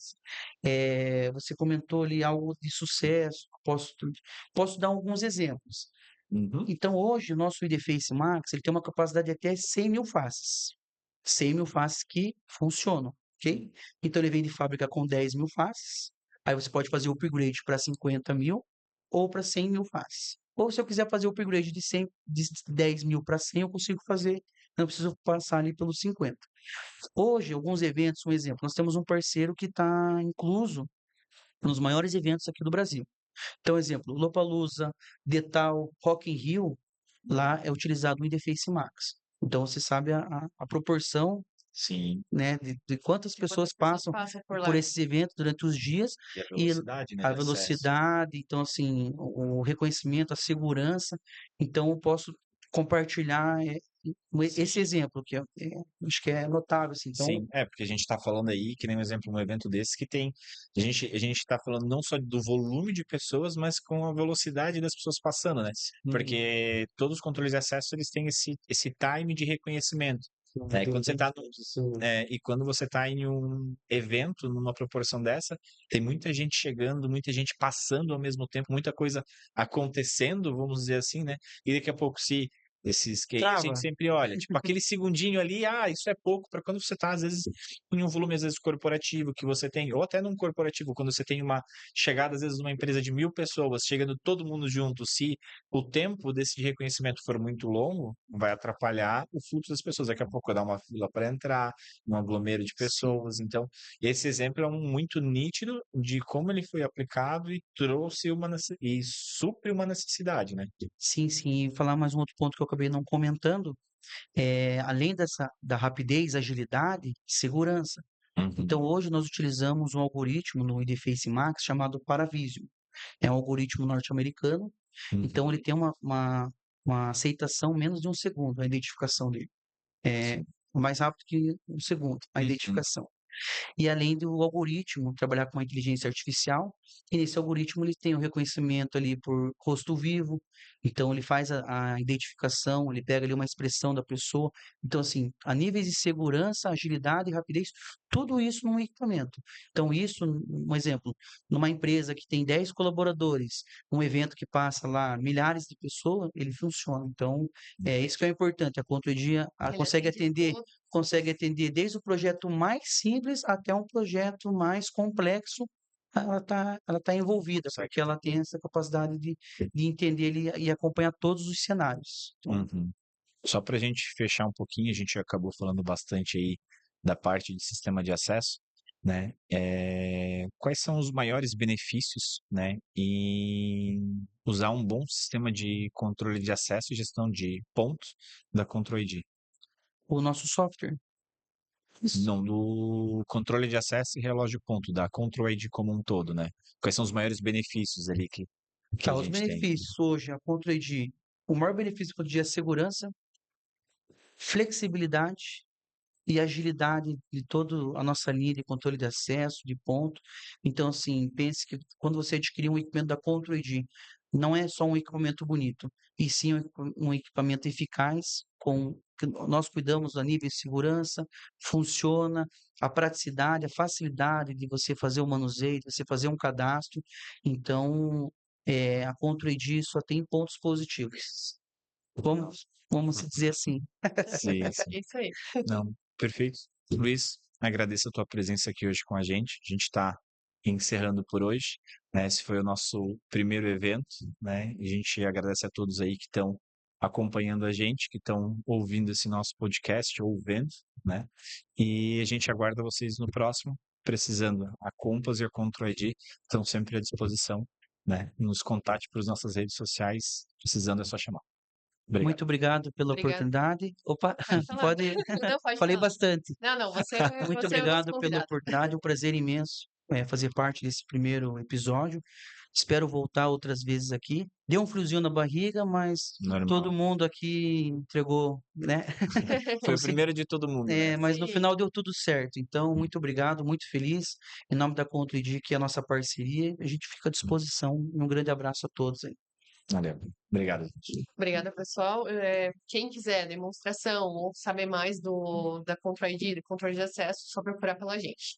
Você comentou ali algo de sucesso, posso dar alguns exemplos. Uhum. Então, hoje, o nosso IDFace Max ele tem uma capacidade de até 100 mil faces. 100 mil faces que funcionam, ok? Então, ele vem de fábrica com 10 mil faces. Aí você pode fazer o upgrade para 50 mil ou para 100 mil faces. Ou se eu quiser fazer o upgrade de 10 mil para 100, eu consigo fazer, não preciso passar ali pelos 50. Hoje, alguns eventos, um exemplo, nós temos um parceiro que está incluso nos maiores eventos aqui do Brasil. Então, exemplo, Lollapalooza, Detal, Rock in Rio, lá é utilizado o IDFace Max. Então, você sabe a proporção, Sim. né, de quantas De quantas pessoas pessoas passam passam por por lá. esses eventos durante os dias E a e velocidade, né, a de acesso. velocidade, então, assim, o reconhecimento, a segurança. Então, eu posso compartilhar esse exemplo, que acho que é notável, assim. Então, Sim, porque a gente está falando aí, que nem um exemplo, um evento desse que tem. A gente está falando não só do volume de pessoas, mas com a velocidade das pessoas passando, né? Porque todos os controles de acesso eles têm esse time de reconhecimento. Né? E quando você está em um evento, numa proporção dessa, tem muita gente chegando, muita gente passando ao mesmo tempo, muita coisa acontecendo, vamos dizer assim, né? E daqui a pouco, se esses que a gente trava. sempre olha, tipo aquele segundinho ali, isso é pouco para quando você está às vezes em um volume às vezes corporativo que você tem, ou até num corporativo, quando você tem uma chegada às vezes numa empresa de 1.000 pessoas, chegando todo mundo junto, se o tempo desse reconhecimento for muito longo, vai atrapalhar o fluxo das pessoas. Daqui a pouco dá uma fila para entrar, um aglomero de pessoas. Então, esse exemplo é muito nítido de como ele foi aplicado e trouxe e supre uma necessidade, né? Sim, sim. E falar mais um outro ponto que eu acabei não comentando, além da rapidez, agilidade, segurança. Então, hoje nós utilizamos um algoritmo no IDFace Max chamado Paravision. É um algoritmo norte-americano, então ele tem uma aceitação menos de um segundo, a identificação dele. É mais rápido que um segundo, a identificação. E além do algoritmo, trabalhar com a inteligência artificial, e nesse algoritmo ele tem o reconhecimento ali por rosto vivo, então ele faz a identificação, ele pega ali uma expressão da pessoa. Então, assim, a níveis de segurança, agilidade e rapidez, tudo isso num equipamento. Então, isso, um exemplo, numa empresa que tem 10 colaboradores, um evento que passa lá milhares de pessoas, ele funciona. Então, é isso que é importante. A Controid Ele consegue atende atender tudo. desde o projeto mais simples até um projeto mais complexo. Ela tá envolvida, Consegue. porque ela tem essa capacidade de entender e acompanhar todos os cenários. Então, Uhum. Só para a gente fechar um pouquinho, a gente acabou falando bastante aí da parte de sistema de acesso, né? Quais são os maiores benefícios, né, em usar um bom sistema de controle de acesso e gestão de pontos da Control-ID? o nosso software. Isso. Não, do controle de acesso e relógio ponto, da Control-ID como um todo, né? Quais são os maiores benefícios ali que a Tá, os gente tem? benefícios hoje, a Controid, o maior benefício que eu diria é segurança, flexibilidade e agilidade de toda a nossa linha de controle de acesso, de ponto. Então, assim, pense que quando você adquirir um equipamento da Controid, não é só um equipamento bonito, e sim um equipamento eficaz, que nós cuidamos a nível de segurança, funciona, a praticidade, a facilidade de você fazer o manuseio, de você fazer um cadastro. Então, a Controid só tem pontos positivos. Vamos dizer assim. Sim, sim. É isso aí. Não, perfeito. Luiz, agradeço a tua presença aqui hoje com a gente. A gente está encerrando por hoje, né? Esse foi o nosso primeiro evento, né? E a gente agradece a todos aí que estão acompanhando a gente, que estão ouvindo esse nosso podcast ou vendo, né? E a gente aguarda vocês no próximo. Precisando, a Compass e a Control ID estão sempre à disposição, né? Nos contate pelas nossas redes sociais. Precisando é só chamar. Obrigado. Muito obrigado pela Obrigada. oportunidade. Opa, Pode falar. pode. Não, pode Falei falar. bastante. Não, você Muito é o nosso obrigado pela convidado. oportunidade, um prazer imenso fazer parte desse primeiro episódio. Espero voltar outras vezes aqui. Deu um friozinho na barriga, mas todo Normal. mundo aqui entregou, né? Foi o Consegui- primeiro de todo mundo, né? mas no Sim. final deu tudo certo. Então, muito obrigado, muito feliz. Em nome da Controid, que é a nossa parceria, a gente fica à disposição. Um grande abraço a todos aí. Valeu. Obrigado, gente. Obrigada, pessoal. Quem quiser demonstração ou saber mais da Control ID, do controle de acesso, só procurar pela gente.